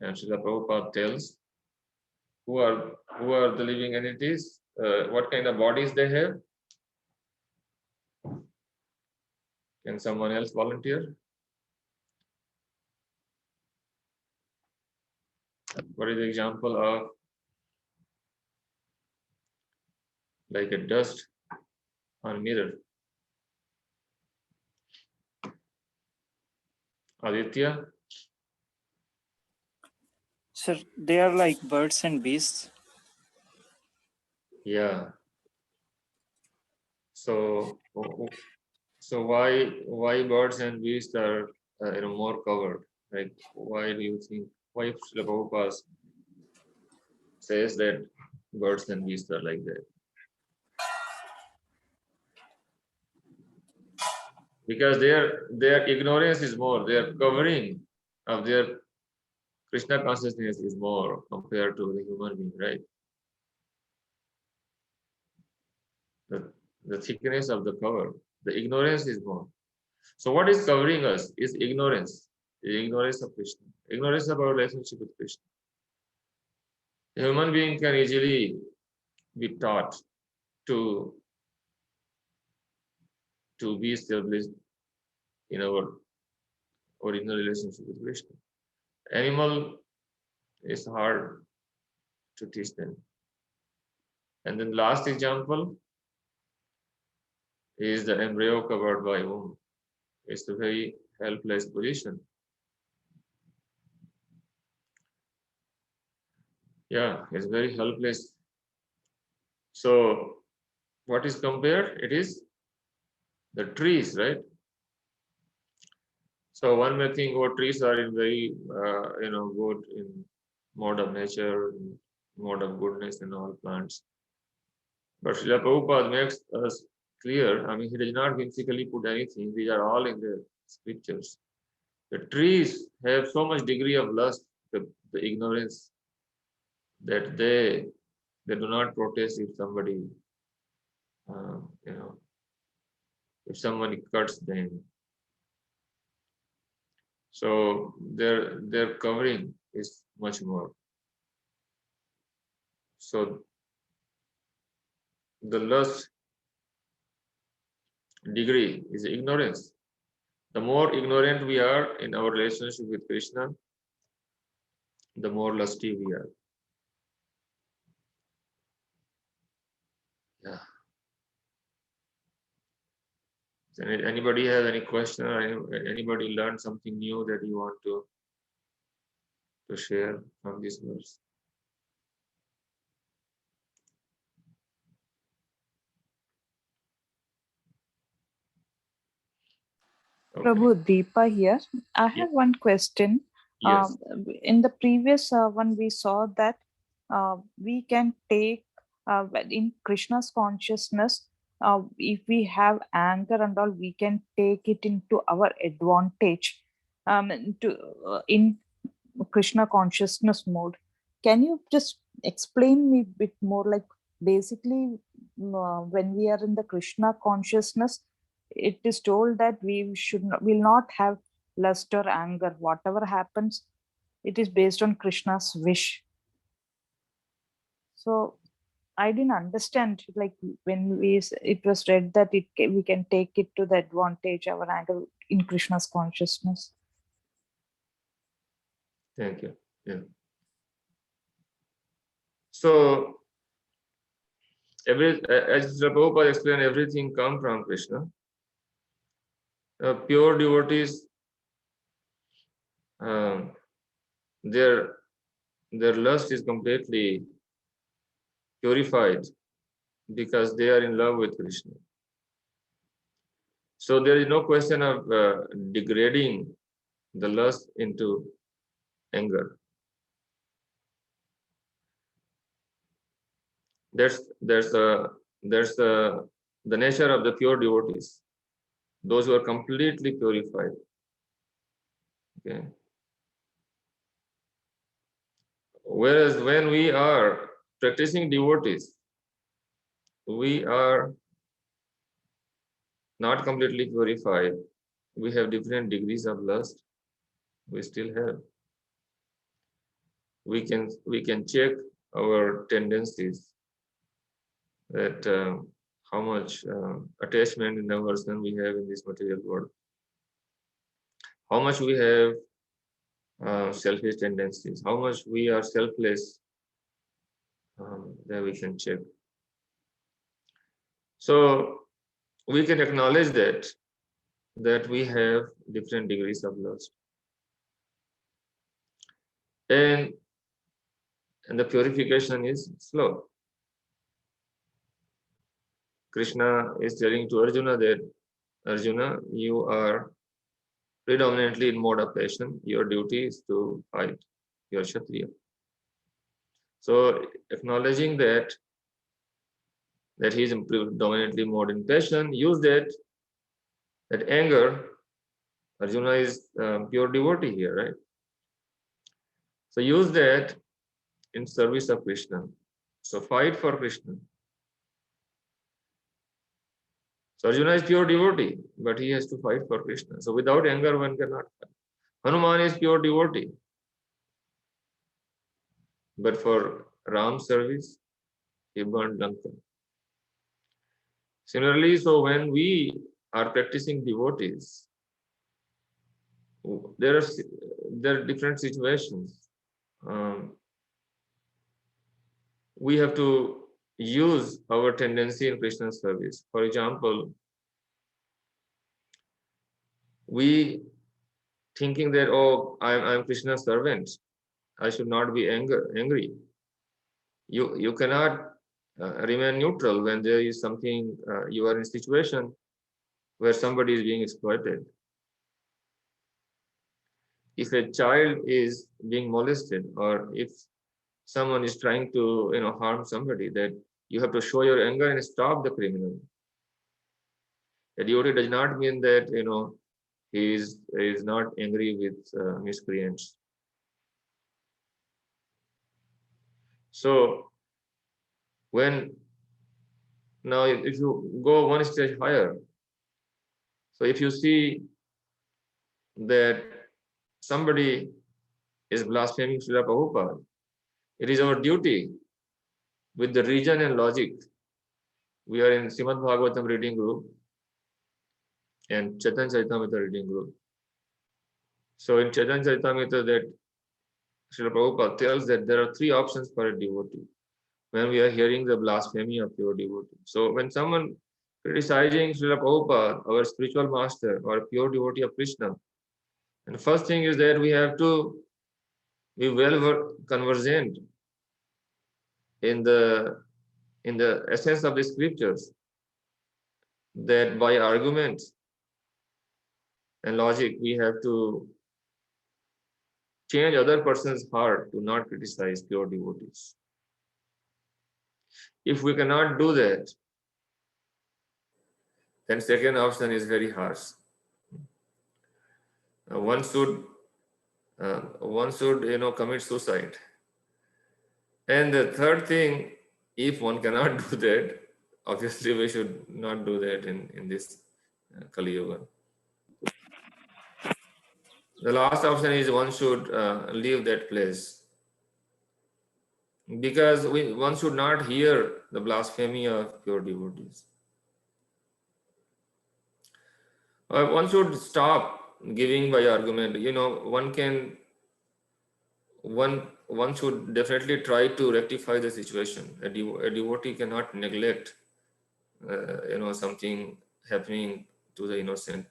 And Srila Prabhupada tells who are the living entities, what kind of bodies they have. Can someone else volunteer? What is the example of like a dust on a mirror? Aditya? Sir, they are like birds and beasts. Yeah. So why birds and beasts are more covered? Like, why do you think, why Srila Prabhupada says that birds and beasts are like that? Because their ignorance is more, their covering of their Krishna consciousness is more compared to the human being, right? The thickness of the cover, the ignorance is more. So what is covering us is ignorance, the ignorance of Krishna, ignorance of our relationship with Krishna. A human being can easily be taught to be established in our original relationship with Krishna. Animal is hard to teach them. And then last example is the embryo covered by womb. It's a very helpless position. Yeah, it's very helpless. So what is compared? It is the trees, right? So one may think, oh, trees are in very, good in mode of nature, mode of goodness in all plants. But Srila Prabhupada makes us clear, I mean, he does not whimsically put anything. These are all in the scriptures. The trees have so much degree of lust, the ignorance, that they do not protest if somebody, if somebody cuts them. So their covering is much more. So the lust degree is ignorance. The more ignorant we are in our relationship with Krishna, the more lusty we are. Yeah. Anybody have any question? Anybody learned something new that you want to share from this verse? Okay. Prabhu, Deepa here. I have one question. Yes. In the previous one, we saw that we can take in Krishna's consciousness, if we have anger and all, we can take it into our advantage in Krishna consciousness mode. Can you just explain me a bit more? Like, basically, when we are in the Krishna consciousness, it is told that we will not have lust or anger. Whatever happens, it is based on Krishna's wish. So I didn't understand, like, when it was read that we can take it to the advantage our anger in Krishna's consciousness. Thank you. Yeah. So As Prabhupada explained, everything comes from Krishna. Pure devotees, their lust is completely purified because they are in love with Krishna. So there is no question of degrading the lust into anger. That's the nature of the pure devotees, those who are completely purified. Okay. Whereas when we are practicing devotees, we are not completely purified. We have different degrees of lust. We still have. We can check our tendencies, that how much attachment and aversion we have in this material world, how much we have selfish tendencies, how much we are selfless, that we can check. So we can acknowledge that we have different degrees of lust, and the purification is slow. Krishna is telling to Arjuna that, Arjuna, you are predominantly in mode of passion. Your duty is to fight. You are Kshatriya. So acknowledging that he is predominantly mode in passion, use that anger. Arjuna is pure devotee here, right? So use that in service of Krishna. So fight for Krishna. So Arjuna is pure devotee, but he has to fight for Krishna. So without anger, one cannot fight. Hanuman is pure devotee, but for Ram's service, he burned Lanka. Similarly, so when we are practicing devotees, there are different situations. We have to use our tendency in Krishna's service. For example, we thinking that, oh, I'm Krishna's servant, I should not be angry. You cannot remain neutral when there is something, you are in a situation where somebody is being exploited. If a child is being molested, or if someone is trying to harm somebody, that you have to show your anger and stop the criminal. A devotee does not mean that he is not angry with miscreants. So now if you go one stage higher, so if you see that somebody is blaspheming Srila Prabhupada, it is our duty with the reason and logic. We are in Srimad Bhagavatam reading group and Chaitanya Charitamrita reading group. So in Chaitanya Charitamrita, that Srila Prabhupada tells that there are three options for a devotee when we are hearing the blasphemy of pure devotee. So when someone criticizing Srila Prabhupada, our spiritual master or pure devotee of Krishna, and the first thing is that we have to be well conversant in the essence of the scriptures, that by arguments and logic we have to change other person's heart to not criticize pure devotees. If we cannot do that, then second option is very harsh. One should commit suicide. And the third thing, if one cannot do that, obviously we should not do that in this Kali Yuga. The last option is one should leave that place, because one should not hear the blasphemy of pure devotees. One should stop giving by argument. One can one should definitely try to rectify the situation. A devotee cannot neglect something happening to the innocent,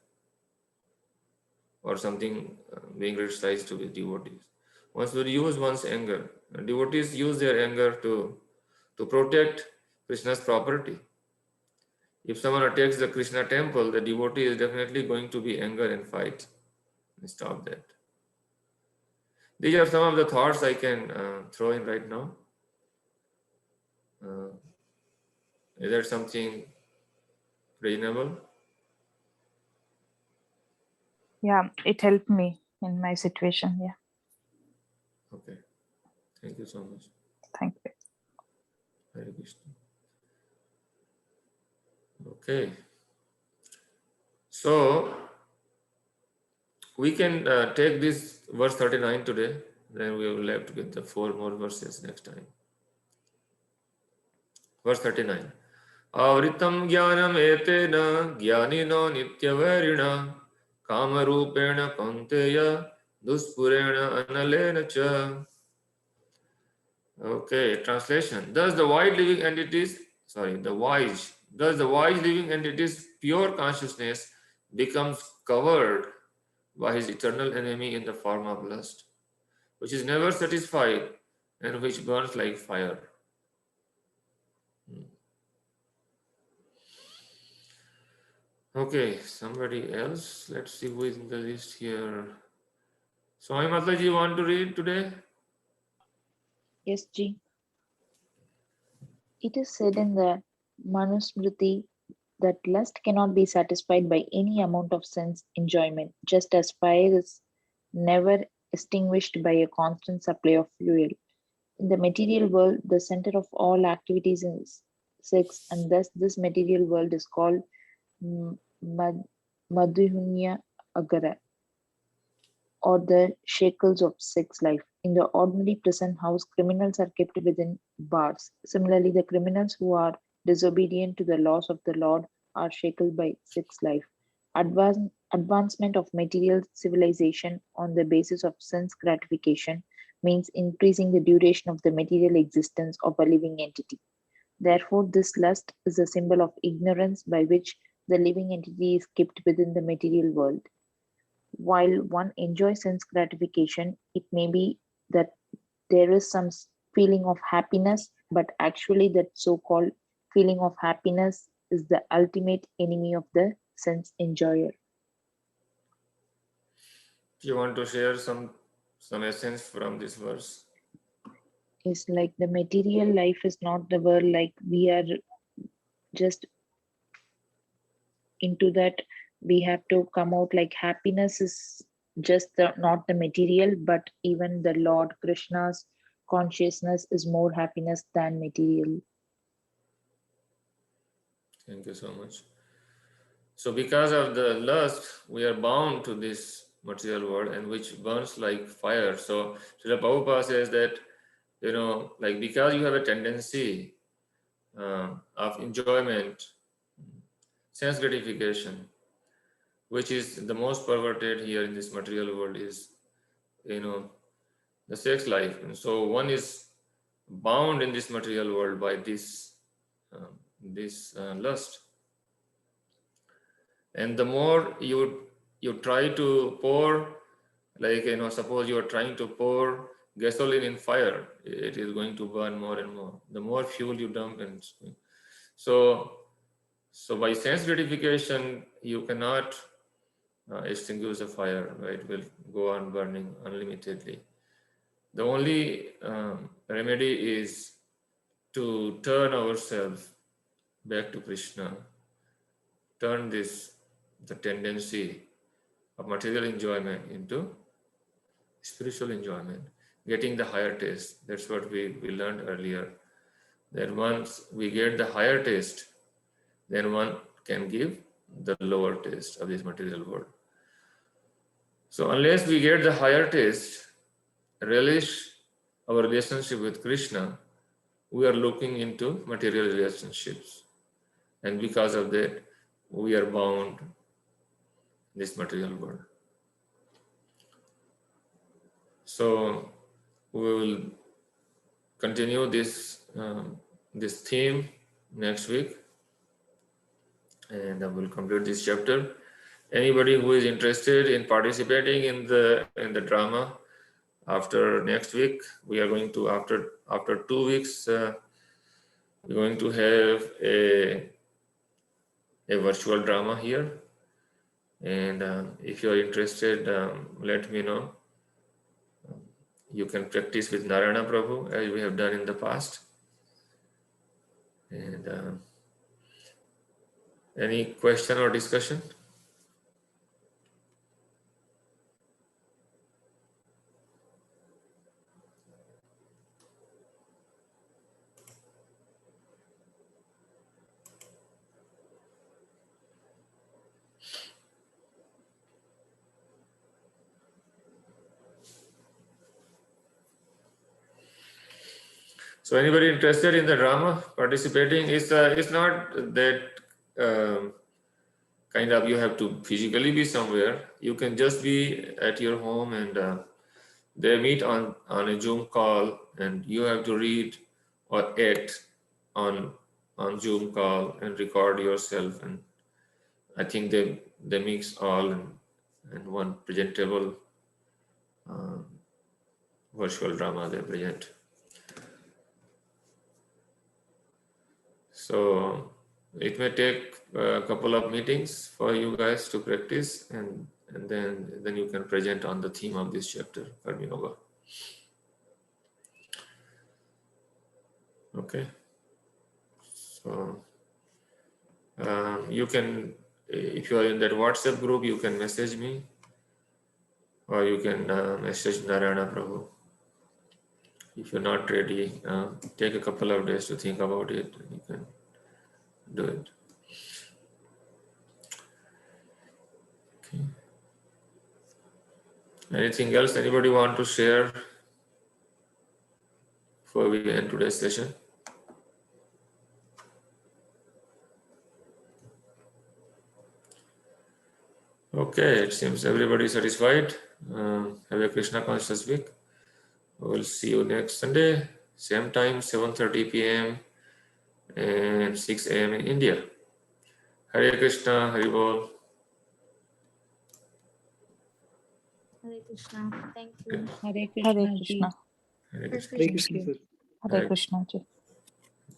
or something being criticized to the devotees. One should use one's anger. Devotees use their anger to protect Krishna's property. If someone attacks the Krishna temple, the devotee is definitely going to be anger and fight and stop that. These are some of the thoughts I can throw in right now. Is that something reasonable? Yeah, it helped me in my situation. Yeah, Okay. Thank you so much. thank you. Hare Krishna. Okay. So we can take this verse 39 today. Then we will left with the 4 more verses next time. Verse 39. Avritam jnanam etena jnanino nityavairina kamarupena kaunteya duspurena analena cha. Okay, translation. Thus the wise living entities pure consciousness becomes covered by his eternal enemy in the form of lust, which is never satisfied and which burns like fire. Okay, somebody else. Let's see who is in the list here. Swami Mataji, you want to read today? Yes, Ji. It is said in the Manusmriti that lust cannot be satisfied by any amount of sense enjoyment, just as fire is never extinguished by a constant supply of fuel. In the material world, the center of all activities is sex, and thus this material world is called Madhunya Agara, or the shackles of sex life. In the ordinary prison house, criminals are kept within bars. Similarly, the criminals who are disobedient to the laws of the Lord are shackled by sex life. Advancement of material civilization on the basis of sense gratification means increasing the duration of the material existence of a living entity. Therefore, this lust is a symbol of ignorance by which the living entity is kept within the material world. While one enjoys sense gratification, it may be that there is some feeling of happiness, but actually, that so called feeling of happiness is the ultimate enemy of the sense enjoyer. You want to share some essence from this verse? It's like the material life is not the world, like we are just into that. We have to come out like happiness is just not the material, but even the Lord Krishna's consciousness is more happiness than material. Thank you so much. So because of the lust, we are bound to this material world, and which burns like fire. So Srila Prabhupada says that, like because you have a tendency of enjoyment, sense gratification, which is the most perverted here in this material world, is, the sex life. And so one is bound in this material world by this lust. And the more you try to pour, like, suppose you are trying to pour gasoline in fire, it is going to burn more and more. The more fuel you dump, and so by sense gratification, you cannot extinguish the fire, right? It will go on burning unlimitedly. The only remedy is to turn ourselves back to Krishna, turn the tendency of material enjoyment into spiritual enjoyment, getting the higher taste. That's what we learned earlier, that once we get the higher taste, then one can give the lower taste of this material world. So unless we get the higher taste, relish our relationship with Krishna, we are looking into material relationships. And because of that, we are bound in this material world. So we will continue this this theme next week, and I will complete this chapter. Anybody who is interested in participating in the drama, after next week, we are going to after 2 weeks, we're going to have a virtual drama here. And if you are interested, let me know. You can practice with Narayana Prabhu as we have done in the past. And any question or discussion? So anybody interested in the drama, participating, it's not that kind of you have to physically be somewhere. You can just be at your home, and they meet on a Zoom call, and you have to read or act on Zoom call and record yourself. And I think they mix all in one presentable virtual drama they present. So it may take a couple of meetings for you guys to practice, and then you can present on the theme of this chapter, Karma Yoga. Okay. So you can, if you are in that WhatsApp group, you can message me, or you can message Narayana Prabhu. If you're not ready, take a couple of days to think about it, and you can do it. Okay. Anything else anybody want to share before we end today's session? Okay, it seems everybody is satisfied. Have a Krishna conscious week. We'll see you next Sunday, same time, 7:30 p.m. and 6 a.m. in India. Hare Krishna, Hare Bol. Hare Krishna. Thank you. Hare Hare Krishna ji. Krishna. Hare Krishna. Hare Krishna. Krishna, sir. Hare Krishna ji.